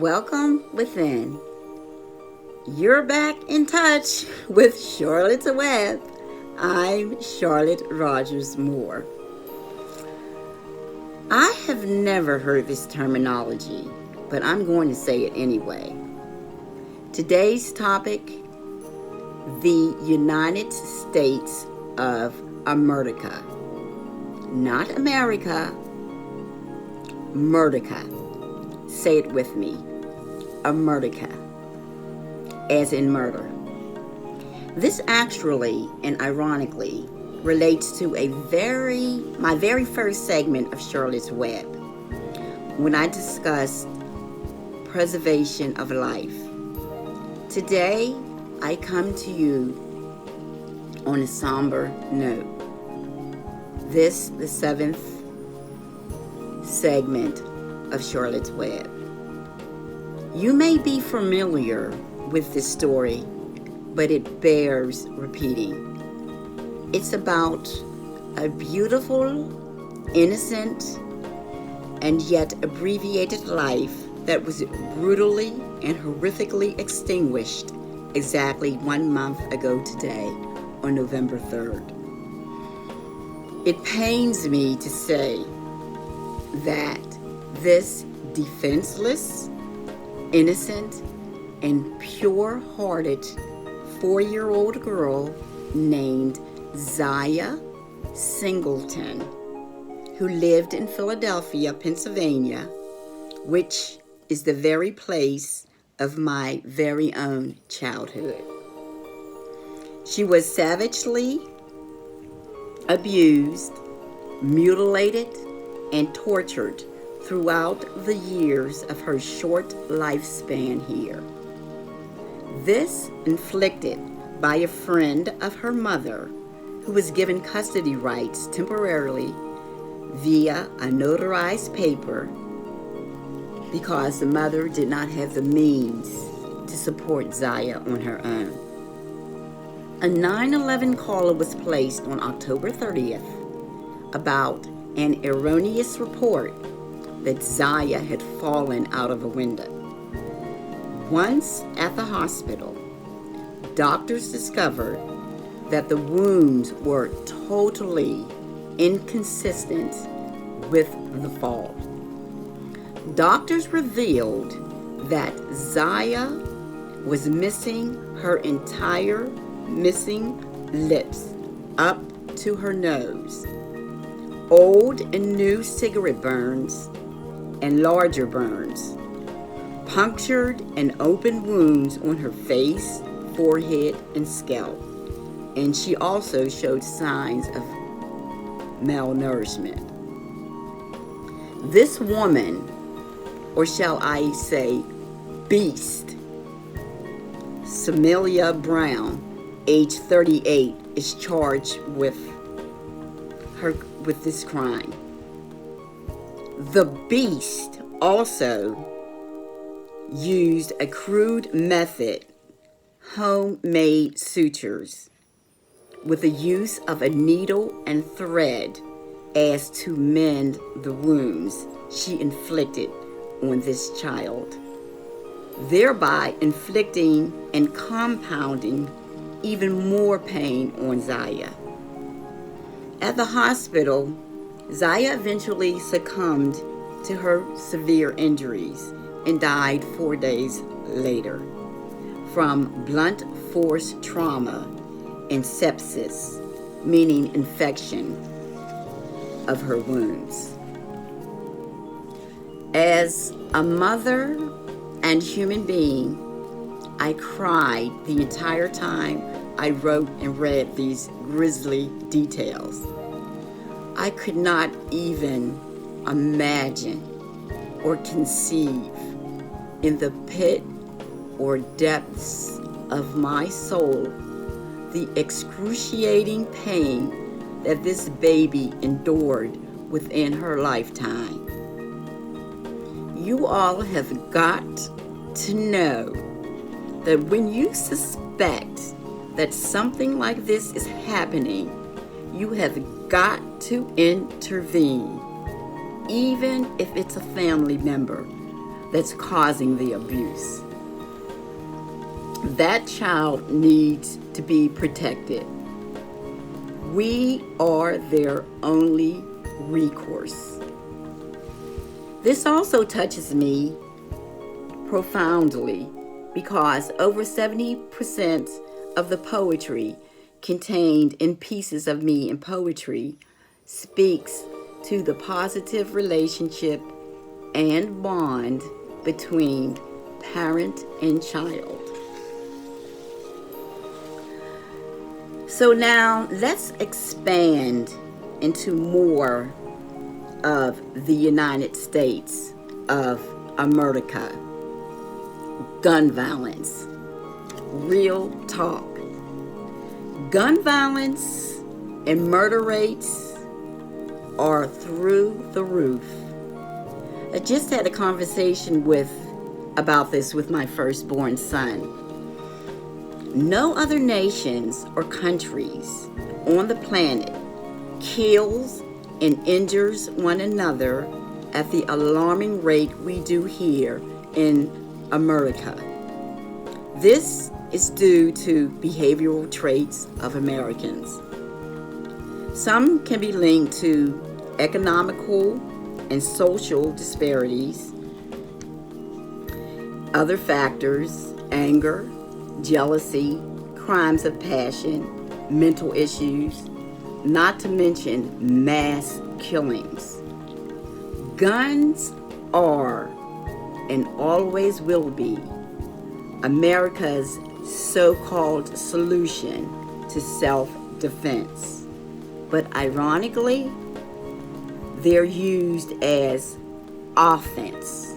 Welcome within. You're back in touch with Charlotte's Web. I'm Charlotte Rogers Moore. I have never heard this terminology, but I'm going to say it anyway. Today's topic, the United States of America. Not America, Murdica. Say it with me, America, as in murder. This actually and ironically relates to my very first segment of Charlotte's Web, when I discussed preservation of life. Today, I come to you on a somber note. This, the seventh segment of Charlotte's Web. You may be familiar with this story, but it bears repeating. It's about a beautiful, innocent, and yet abbreviated life that was brutally and horrifically extinguished exactly 1 month ago today, on November 3rd. It pains me to say that this defenseless, innocent, and pure-hearted 4-year-old girl named Zaya Singleton, who lived in Philadelphia, Pennsylvania, which is the very place of my very own childhood. She was savagely abused, mutilated, and tortured throughout the years of her short lifespan here. This inflicted by a friend of her mother, who was given custody rights temporarily via a notarized paper because the mother did not have the means to support Zaya on her own. A 911 caller was placed on October 30th about an erroneous report that Zaya had fallen out of a window. Once at the hospital, doctors discovered that the wounds were totally inconsistent with the fall. Doctors revealed that Zaya was missing her entire missing lips up to her nose, old and new cigarette burns, and larger burns, punctured and open wounds on her face, forehead, and scalp. And she also showed signs of malnourishment. This woman, or shall I say beast, Samilia Brown, age 38, is charged with this crime. The beast also used a crude method, homemade sutures, with the use of a needle and thread as to mend the wounds she inflicted on this child, thereby inflicting and compounding even more pain on Zaya. At the hospital, Zaya eventually succumbed to her severe injuries and died 4 days later from blunt force trauma and sepsis, meaning infection of her wounds. As a mother and human being, I cried the entire time I wrote and read these grisly details. I could not even imagine or conceive in the pit or depths of my soul the excruciating pain that this baby endured within her lifetime. You all have got to know that when you suspect that something like this is happening, you have got to intervene, even if it's a family member that's causing the abuse. That child needs to be protected. We are their only recourse. This also touches me profoundly because over 70% of the poetry contained in Pieces of Me in Poetry speaks to the positive relationship and bond between parent and child. So now let's expand into more of the United States of America. Gun violence. Real talk. Gun violence and murder rates are through the roof. I just had a conversation about this with my firstborn son. No other nations or countries on the planet kills and injures one another at the alarming rate we do here in America. This is due to behavioral traits of Americans. Some can be linked to economical and social disparities. Other factors: anger, jealousy, crimes of passion, mental issues, not to mention mass killings. Guns are and always will be America's so-called solution to self-defense. But ironically, they're used as offense.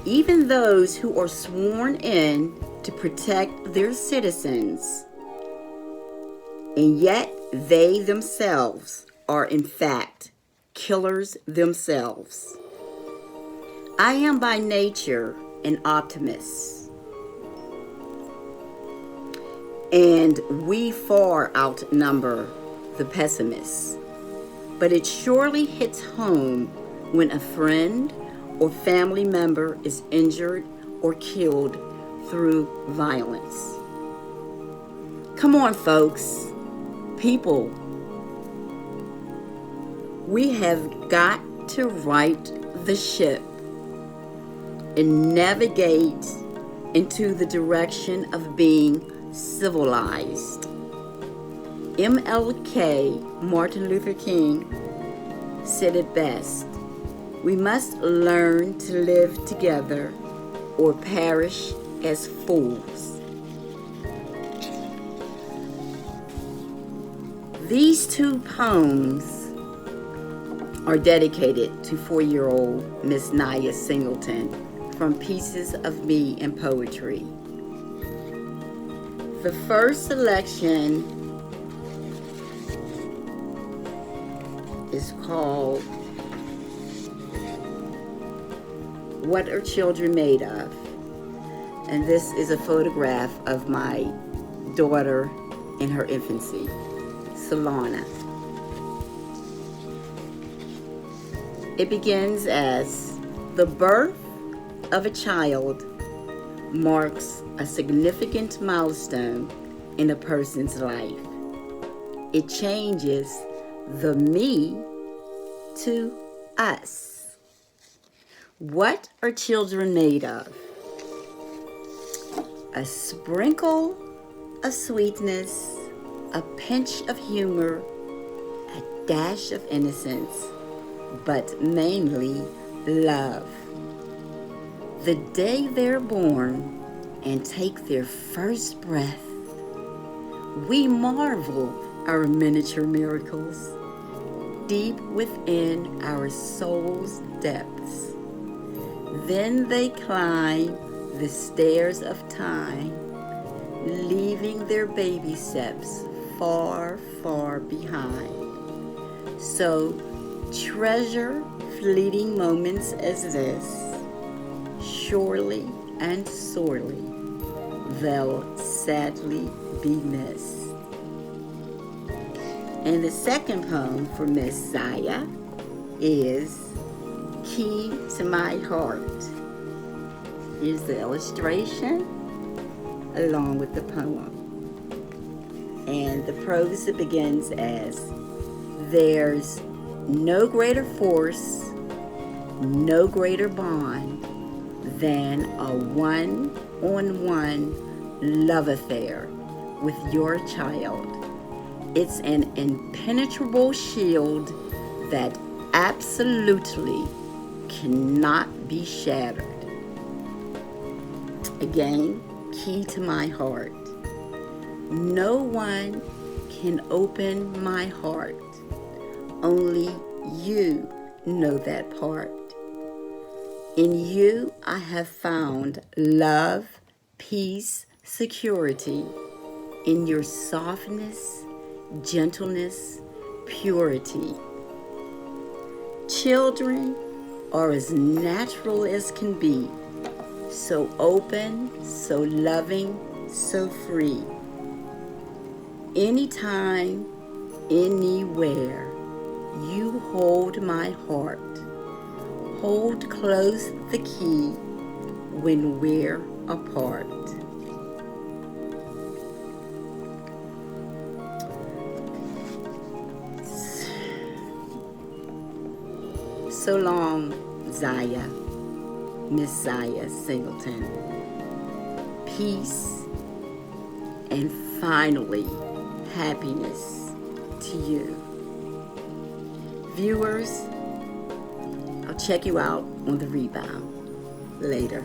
Even those who are sworn in to protect their citizens, and yet they themselves are in fact killers themselves. I am by nature an optimist, and we far outnumber the pessimists. But it surely hits home when a friend or family member is injured or killed through violence. Come on, folks, people, we have got to right the ship and navigate into the direction of being civilized. MLK, Martin Luther King, said it best: we must learn to live together or perish as fools. These two poems are dedicated to 4-year-old Miss Naya Singleton from Pieces of Me in Poetry. The first selection is called What Are Children Made Of? And this is a photograph of my daughter in her infancy, Solana. It begins as: the birth of a child marks a significant milestone in a person's life. It changes the me to us. What are children made of? A sprinkle of sweetness, a pinch of humor, a dash of innocence, but mainly love. The day they're born and take their first breath, we marvel our miniature miracles deep within our soul's depths. Then they climb the stairs of time, leaving their baby steps far, far behind. So treasure fleeting moments as this. Surely and sorely they'll sadly be missed. And the second poem for Miss Zaya is Key to My Heart. Here's the illustration along with the poem. And the prose begins as, there's no greater force, no greater bond than a one-on-one love affair with your child. It's an impenetrable shield that absolutely cannot be shattered. Again, key to my heart. No one can open my heart. Only you know that part. In you, I have found love, peace, security. In your softness, gentleness, purity. Children are as natural as can be, so open, so loving, so free. Anytime, anywhere, you hold my heart. Hold close the key when we're apart. So long, Zaya, Miss Zaya Singleton. Peace and finally happiness to you. Viewers, I'll check you out on the rebound later.